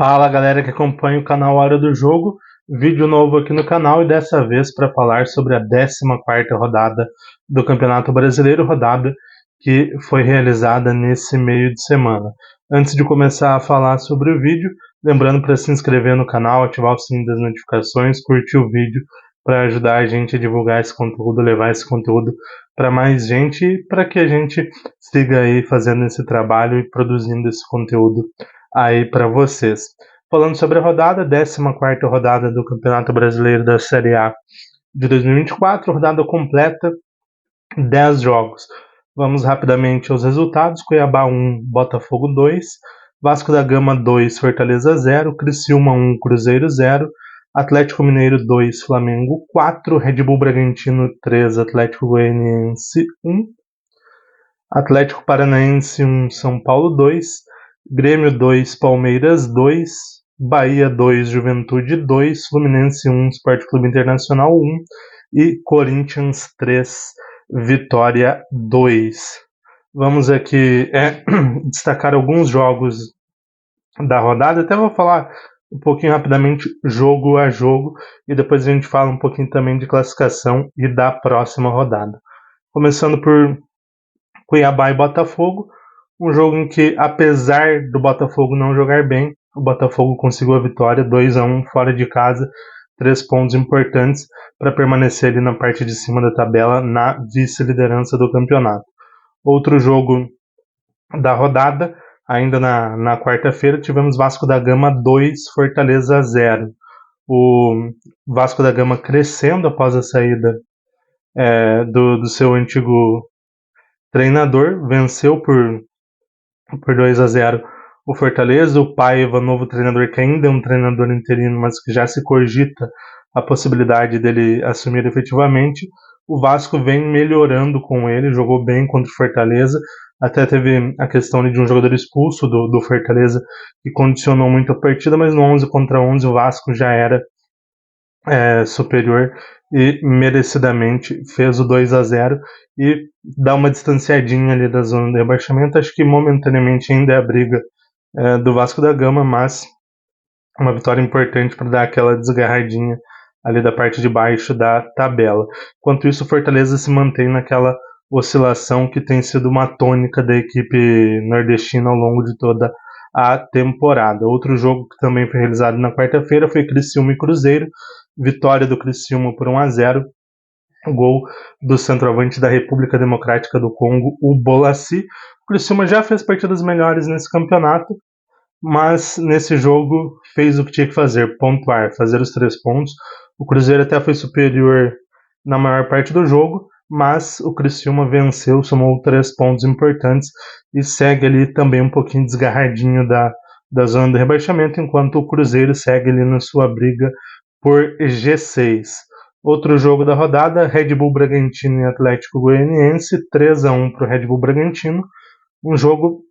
Fala galera que acompanha o canal Hora do Jogo, vídeo novo aqui no canal e dessa vez para falar sobre a 14ª rodada do Campeonato Brasileiro, rodada que foi realizada nesse meio de semana. Antes de começar a falar sobre o vídeo, lembrando para se inscrever no canal, ativar o sininho das notificações, curtir o vídeo para ajudar a gente a divulgar esse conteúdo, levar esse conteúdo para mais gente e para que a gente siga aí fazendo esse trabalho e produzindo esse conteúdo aí para vocês. Falando sobre a rodada, 14ª rodada do Campeonato Brasileiro da Série A de 2024, rodada completa, 10 jogos. Vamos rapidamente aos resultados: Cuiabá 1, Botafogo 2, Vasco da Gama 2, Fortaleza 0, Criciúma 1, Cruzeiro 0, Atlético Mineiro 2, Flamengo 4, Red Bull Bragantino 3, Atlético Goianiense 1, Atlético Paranaense 1, São Paulo 2, Grêmio 2, Palmeiras 2, Bahia 2, Juventude 2, Fluminense 1, Sport Clube Internacional 1 e Corinthians 3, Vitória 2. Vamos aqui destacar alguns jogos da rodada. Até vou falar um pouquinho rapidamente jogo a jogo e depois a gente fala um pouquinho também de classificação e da próxima rodada. Começando por Cuiabá e Botafogo, um jogo em que, apesar do Botafogo não jogar bem, o Botafogo conseguiu a vitória 2-1 fora de casa, 3 pontos importantes para permanecer ali na parte de cima da tabela, na vice-liderança do campeonato. Outro jogo da rodada, ainda na quarta-feira, tivemos Vasco da Gama 2, Fortaleza 0. O Vasco da Gama crescendo após a saída do seu antigo treinador, venceu por 2-0 o Fortaleza. O Paiva, novo treinador, que ainda é um treinador interino, mas que já se cogita a possibilidade dele assumir efetivamente. O Vasco vem melhorando com ele, jogou bem contra o Fortaleza, até teve a questão de um jogador expulso do Fortaleza que condicionou muito a partida, mas no 11 contra 11 o Vasco já era superior e merecidamente fez o 2-0 e dá uma distanciadinha ali da zona de rebaixamento. Acho que momentaneamente ainda é a briga do Vasco da Gama, mas uma vitória importante para dar aquela desgarradinha ali da parte de baixo da tabela. Enquanto isso, o Fortaleza se mantém naquela oscilação que tem sido uma tônica da equipe nordestina ao longo de toda a temporada. Outro jogo que também foi realizado na quarta-feira foi Criciúma e Cruzeiro. Vitória do Criciúma por 1-0. Gol do centroavante da República Democrática do Congo, o Bolassi. O Criciúma já fez partidas melhores nesse campeonato, mas nesse jogo fez o que tinha que fazer, pontuar, fazer os 3 pontos. O Cruzeiro até foi superior na maior parte do jogo, mas o Criciúma venceu, somou 3 pontos importantes e segue ali também um pouquinho desgarradinho da zona do rebaixamento, enquanto o Cruzeiro segue ali na sua briga por G6. Outro jogo da rodada, Red Bull Bragantino e Atlético Goianiense, 3-1 para o Red Bull Bragantino. Um jogo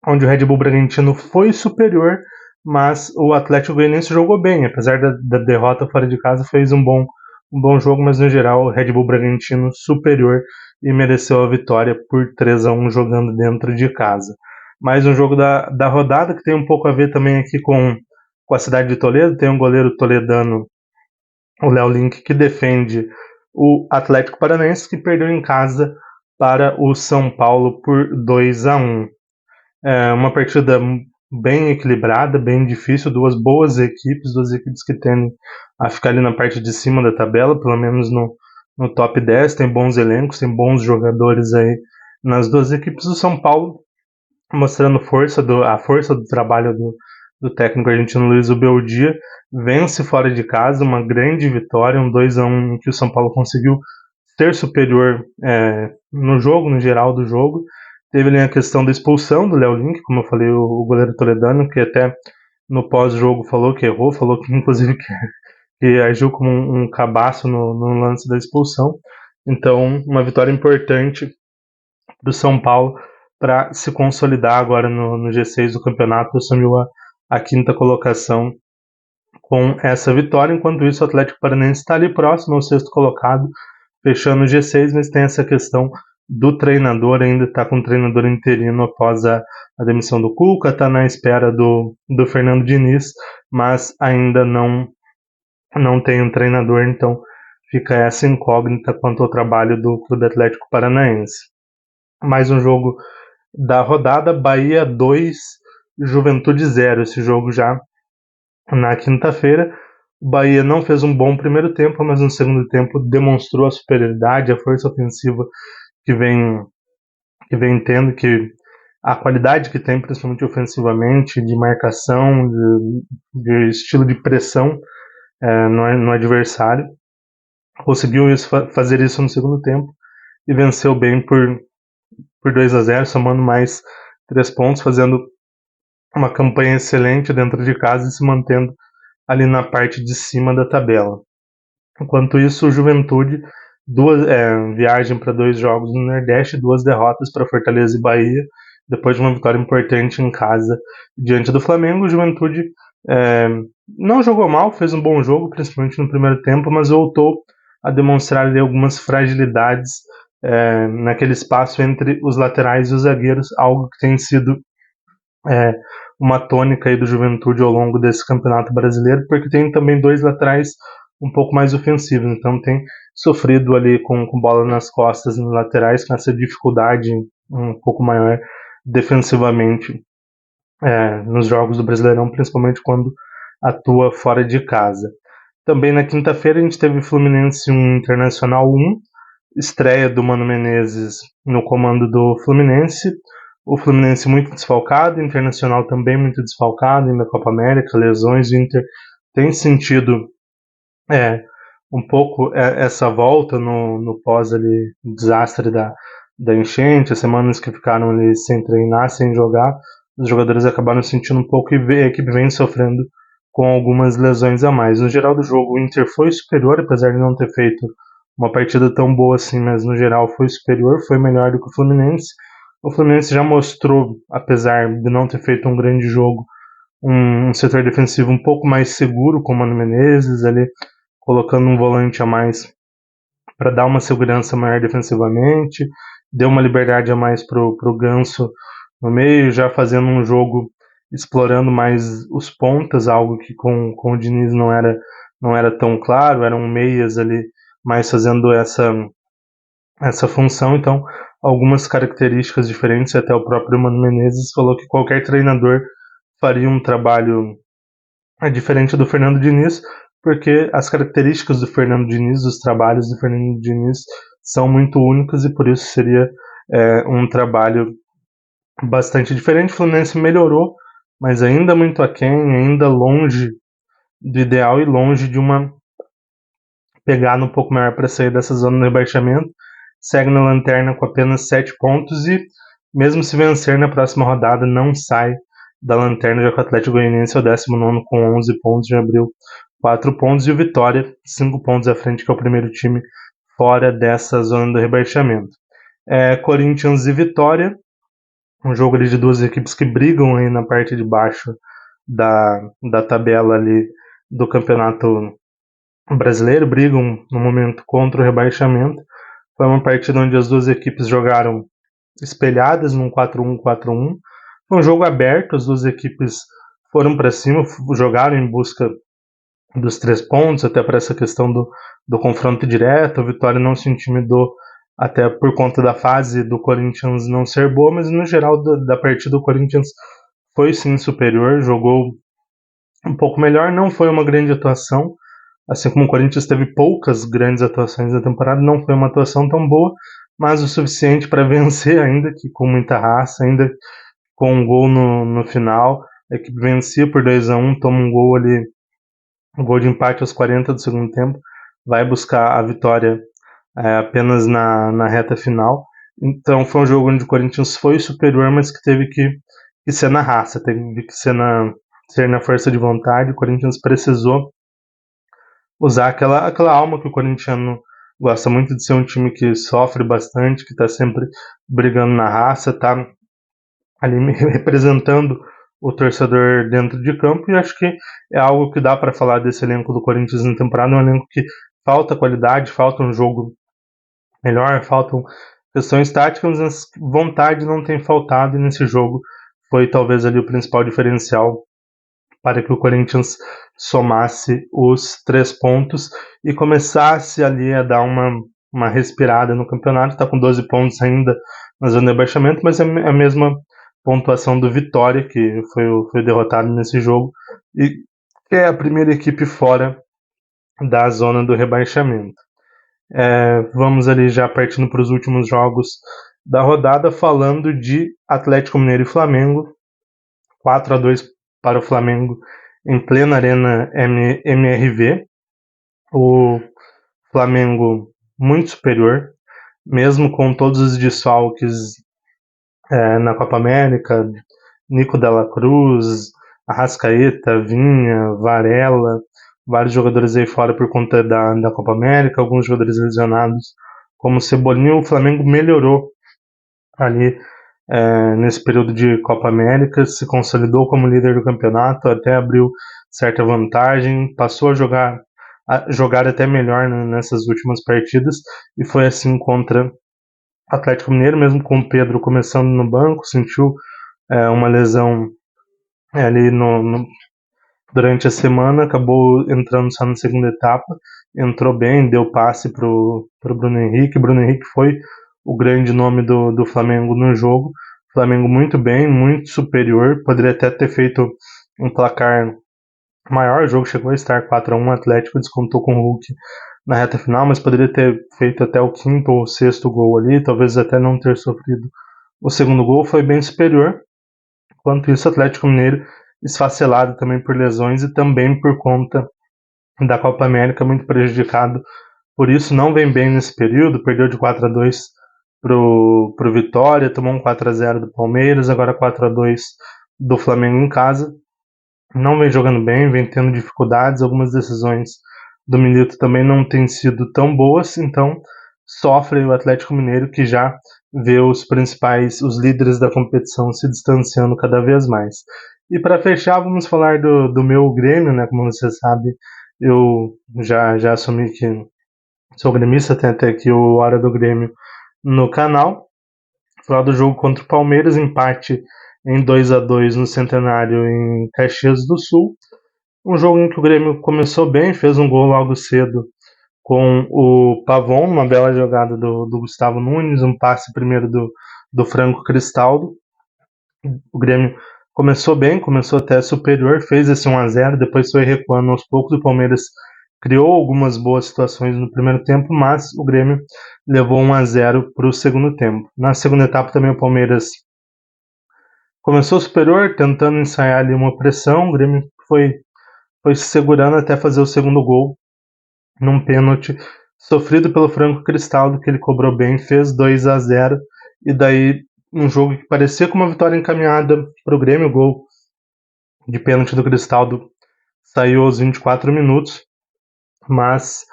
onde o Red Bull Bragantino foi superior, mas o Atlético Goianiense jogou bem, apesar da derrota fora de casa, fez um bom jogo, mas no geral o Red Bull Bragantino superior e mereceu a vitória por 3-1 jogando dentro de casa. Mais um jogo da rodada que tem um pouco a ver também aqui com a cidade de Toledo. Tem um goleiro toledano, o Léo Link, que defende o Atlético Paranaense, que perdeu em casa para o São Paulo por 2-1. Uma partida bem equilibrada, bem difícil, duas equipes que tendem a ficar ali na parte de cima da tabela, pelo menos no top 10, tem bons elencos, tem bons jogadores aí nas duas equipes. O São Paulo mostrando a força do trabalho do técnico argentino Luiz Ubeldia, vence fora de casa, uma grande vitória, um 2-1 em que o São Paulo conseguiu ser superior no jogo, no geral do jogo. Teve ali a questão da expulsão do Léo Link, como eu falei, o goleiro toledano, que até no pós-jogo falou que errou, falou que inclusive que agiu como um cabaço no lance da expulsão. Então, uma vitória importante do São Paulo para se consolidar agora no G6 do campeonato, assumiu a 5ª colocação com essa vitória. Enquanto isso, o Atlético Paranaense está ali próximo ao 6º colocado, fechando o G6, mas tem essa questão do treinador, ainda está com o treinador interino após a demissão do Cuca, está na espera do Fernando Diniz, mas ainda não tem um treinador, então fica essa incógnita quanto ao trabalho do Clube Atlético Paranaense. Mais um jogo da rodada, Bahia 2, Juventude 0, esse jogo já na quinta-feira. O Bahia não fez um bom primeiro tempo, mas no segundo tempo demonstrou a superioridade, a força ofensiva que vem tendo, que a qualidade que tem, principalmente ofensivamente, de marcação, de estilo de pressão no adversário. Conseguiu fazer isso no segundo tempo e venceu bem por 2-0, somando mais 3 pontos, fazendo uma campanha excelente dentro de casa e se mantendo ali na parte de cima da tabela. Enquanto isso, o Juventude, viagem para 2 jogos no Nordeste, 2 derrotas para Fortaleza e Bahia, depois de uma vitória importante em casa diante do Flamengo. O Juventude não jogou mal, fez um bom jogo, principalmente no primeiro tempo, mas voltou a demonstrar ali algumas fragilidades naquele espaço entre os laterais e os zagueiros, algo que tem sido uma tônica aí do Juventude ao longo desse campeonato brasileiro, porque tem também 2 laterais um pouco mais ofensivos, então tem sofrido ali com bola nas costas nos laterais, com essa dificuldade um pouco maior defensivamente nos jogos do Brasileirão, principalmente quando atua fora de casa. Também na quinta-feira a gente teve Fluminense 1, Internacional 1, estreia do Mano Menezes no comando do Fluminense. O Fluminense muito desfalcado, o Internacional também muito desfalcado, ainda Copa América, lesões. O Inter tem sentido um pouco essa volta no pós ali, desastre da enchente, as semanas que ficaram ali sem treinar, sem jogar. Os jogadores acabaram sentindo um pouco e a equipe vem sofrendo com algumas lesões a mais. No geral do jogo, o Inter foi superior, apesar de não ter feito uma partida tão boa assim, mas no geral foi superior, foi melhor do que o Fluminense. O Fluminense já mostrou, apesar de não ter feito um grande jogo, um setor defensivo um pouco mais seguro com o Mano Menezes, ali colocando um volante a mais para dar uma segurança maior defensivamente, deu uma liberdade a mais pro Ganso no meio, já fazendo um jogo explorando mais os pontas, algo que com o Diniz não era tão claro, eram meias ali mais fazendo essa função. Então algumas características diferentes, até o próprio Mano Menezes falou que qualquer treinador faria um trabalho diferente do Fernando Diniz, porque as características do Fernando Diniz, os trabalhos do Fernando Diniz são muito únicos e por isso seria um trabalho bastante diferente. O Fluminense melhorou, mas ainda muito aquém, ainda longe do ideal e longe de uma pegada um pouco maior para sair dessa zona de rebaixamento. Segue na lanterna com apenas 7 pontos e, mesmo se vencer na próxima rodada, não sai da lanterna, já que o Atlético Goianiense é o 19º com 11 pontos, já abriu 4 pontos, e o Vitória 5 pontos à frente, que é o primeiro time fora dessa zona do rebaixamento. Corinthians e Vitória, um jogo ali de 2 equipes que brigam aí na parte de baixo da tabela ali do Campeonato Brasileiro, brigam no momento contra o rebaixamento. Foi uma partida onde as 2 equipes jogaram espelhadas num 4-1, 4-1. Foi um jogo aberto, as 2 equipes foram para cima, jogaram em busca dos 3 pontos, até para essa questão do confronto direto. A Vitória não se intimidou, até por conta da fase do Corinthians não ser boa, mas no geral da partida o Corinthians foi sim superior, jogou um pouco melhor, não foi uma grande atuação, assim como o Corinthians teve poucas grandes atuações na temporada, não foi uma atuação tão boa, mas o suficiente para vencer, ainda que com muita raça, ainda com um gol no final. A equipe vencia por 2-1, toma um gol ali, um gol de empate aos 40 do segundo tempo, vai buscar a vitória apenas na reta final. Então foi um jogo onde o Corinthians foi superior, mas que teve que ser na raça, teve que ser na força de vontade. O Corinthians precisou usar aquela alma que o corintiano gosta muito de ser, um time que sofre bastante, que está sempre brigando na raça, está ali representando o torcedor dentro de campo, e acho que é algo que dá para falar desse elenco do Corinthians na temporada. É um elenco que falta qualidade, falta um jogo melhor, faltam questões táticas, mas vontade não tem faltado, e nesse jogo foi talvez ali o principal diferencial para que o Corinthians somasse os 3 pontos e começasse ali a dar uma respirada no campeonato. Está com 12 pontos ainda na zona de rebaixamento, mas é a mesma pontuação do Vitória, que foi derrotado nesse jogo, e que é a primeira equipe fora da zona do rebaixamento. Vamos ali já partindo para os últimos jogos da rodada, falando de Atlético Mineiro e Flamengo. 4-2 para o Flamengo em plena Arena MRV. O Flamengo muito superior, mesmo com todos os desfalques na Copa América, Nico Della Cruz, Arrascaeta, Vinha, Varela, vários jogadores aí fora por conta da Copa América, alguns jogadores lesionados, como Cebolinha. O Flamengo melhorou ali nesse período de Copa América, se consolidou como líder do campeonato, até abriu certa vantagem, passou a jogar até melhor nessas últimas partidas, e foi assim contra Atlético Mineiro, mesmo com o Pedro começando no banco, sentiu uma lesão ali durante a semana, acabou entrando só na segunda etapa, entrou bem, deu passe pro Bruno Henrique. Bruno Henrique foi o grande nome do Flamengo no jogo. Flamengo muito bem, muito superior, poderia até ter feito um placar maior. O jogo chegou a estar 4-1, o Atlético descontou com o Hulk na reta final, mas poderia ter feito até o quinto ou sexto gol ali, talvez até não ter sofrido o segundo gol. Foi bem superior. Enquanto isso, o Atlético Mineiro esfacelado também por lesões e também por conta da Copa América, muito prejudicado. Por isso, não vem bem nesse período, perdeu de 4-2 pro Vitória, tomou um 4-0 do Palmeiras, agora 4-2 do Flamengo em casa. Não vem jogando bem, vem tendo dificuldades, algumas decisões do Milito também não têm sido tão boas, então sofre o Atlético Mineiro, que já vê os líderes da competição se distanciando cada vez mais. E para fechar, vamos falar do meu Grêmio, né? Como você sabe, eu já assumi que sou gremista, tem até aqui o Hora do Grêmio no canal. Falar do jogo contra o Palmeiras, empate em 2-2 no Centenário em Caxias do Sul. Um jogo em que o Grêmio começou bem, fez um gol logo cedo com o Pavon, uma bela jogada do Gustavo Nunes, um passe primeiro do Franco Cristaldo. O Grêmio começou bem, começou até superior, fez esse 1-0, depois foi recuando aos poucos. O Palmeiras criou algumas boas situações no primeiro tempo, mas o Grêmio levou 1-0 para o segundo tempo. Na segunda etapa também o Palmeiras começou superior, tentando ensaiar ali uma pressão. O Grêmio foi se segurando até fazer o segundo gol, num pênalti sofrido pelo Franco Cristaldo, que ele cobrou bem, fez 2-0, e daí um jogo que parecia com uma vitória encaminhada para o Grêmio. O gol de pênalti do Cristaldo saiu aos 24 minutos, mas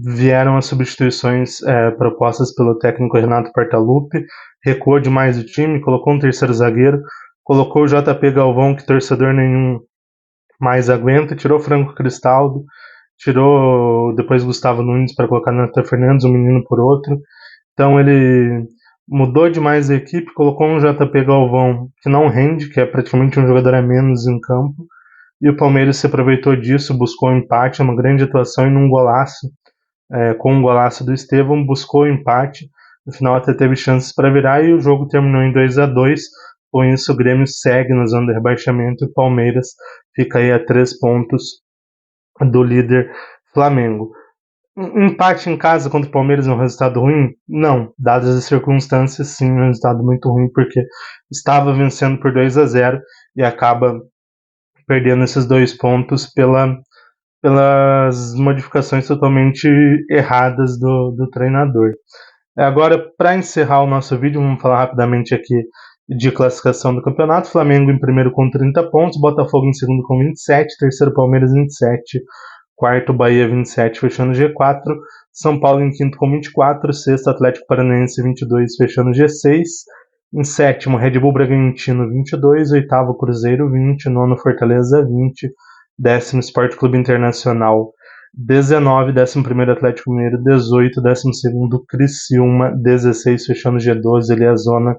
vieram as substituições propostas pelo técnico Renato Portaluppi, recuou demais o time, colocou um terceiro zagueiro, colocou o JP Galvão, que torcedor nenhum mais aguenta, tirou Franco Cristaldo, tirou depois Gustavo Nunes para colocar Nathan Fernandes, um menino por outro. Então ele mudou demais a equipe, colocou um JP Galvão que não rende, que é praticamente um jogador a menos em campo, e o Palmeiras se aproveitou disso, buscou um empate, uma grande atuação, e num golaço, com um golaço do Estevão, buscou o empate. No final até teve chances para virar, e o jogo terminou em 2-2. Com isso, o Grêmio segue na zona de rebaixamento e o Palmeiras fica aí a 3 pontos do líder Flamengo. Um empate em casa contra o Palmeiras é um resultado ruim? Não. Dadas as circunstâncias, sim, é um resultado muito ruim, porque estava vencendo por 2-0 e acaba perdendo esses 2 pontos pelas modificações totalmente erradas do treinador. Agora, para encerrar o nosso vídeo, vamos falar rapidamente aqui de classificação do campeonato. Flamengo em primeiro com 30 pontos, Botafogo em segundo com 27, terceiro Palmeiras 27, quarto Bahia 27, fechando o G4, São Paulo em quinto com 24, sexto Atlético Paranaense 22, fechando o G6, em sétimo Red Bull Bragantino 22, oitavo Cruzeiro 20, nono Fortaleza 20, décimo Sport Clube Internacional 19, 11º Atlético Mineiro, 18, 12º Criciúma, 16, fechando G12, ali a zona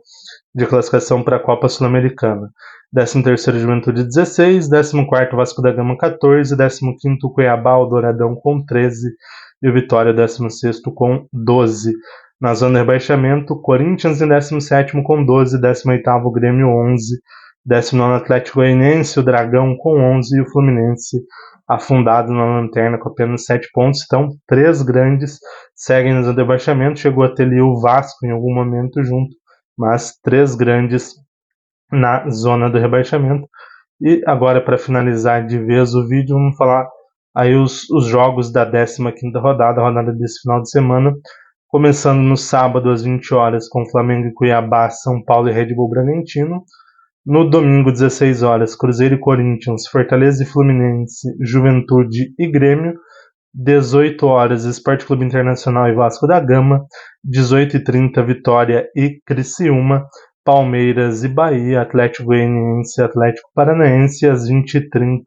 de classificação para a Copa Sul-Americana. 13º Juventude 16, 14º Vasco da Gama 14, 15º Cuiabá, o Douradão com 13 e o Vitória 16º com 12. Na zona de rebaixamento, Corinthians em 17º com 12, 18º Grêmio 11, 19º Atlético Goianiense, o Dragão com 11 e o Fluminense afundado na lanterna com apenas 7 pontos. Então, 3 grandes seguem no rebaixamento. Chegou a ter ali o Vasco em algum momento junto, mas 3 grandes na zona do rebaixamento. E agora, para finalizar de vez o vídeo, vamos falar aí os jogos da 15ª rodada, a rodada desse final de semana, começando no sábado às 20 horas com Flamengo e Cuiabá, São Paulo e Red Bull Bragantino. No domingo, 16 horas, Cruzeiro e Corinthians, Fortaleza e Fluminense, Juventude e Grêmio. 18 horas, Sport Clube Internacional e Vasco da Gama. 18h30, Vitória e Criciúma. Palmeiras e Bahia, Atlético Goianiense e Atlético Paranaense. Às 20h30,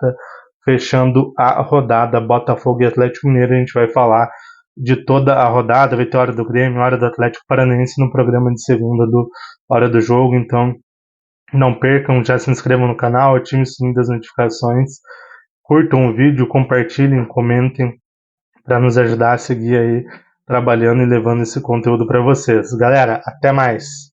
fechando a rodada, Botafogo e Atlético Mineiro. A gente vai falar de toda a rodada, vitória do Grêmio, hora do Atlético Paranaense no programa de segunda do Hora do Jogo. Então, não percam, já se inscrevam no canal, ativem o sininho das notificações, curtam o vídeo, compartilhem, comentem, para nos ajudar a seguir aí trabalhando e levando esse conteúdo para vocês. Galera, até mais!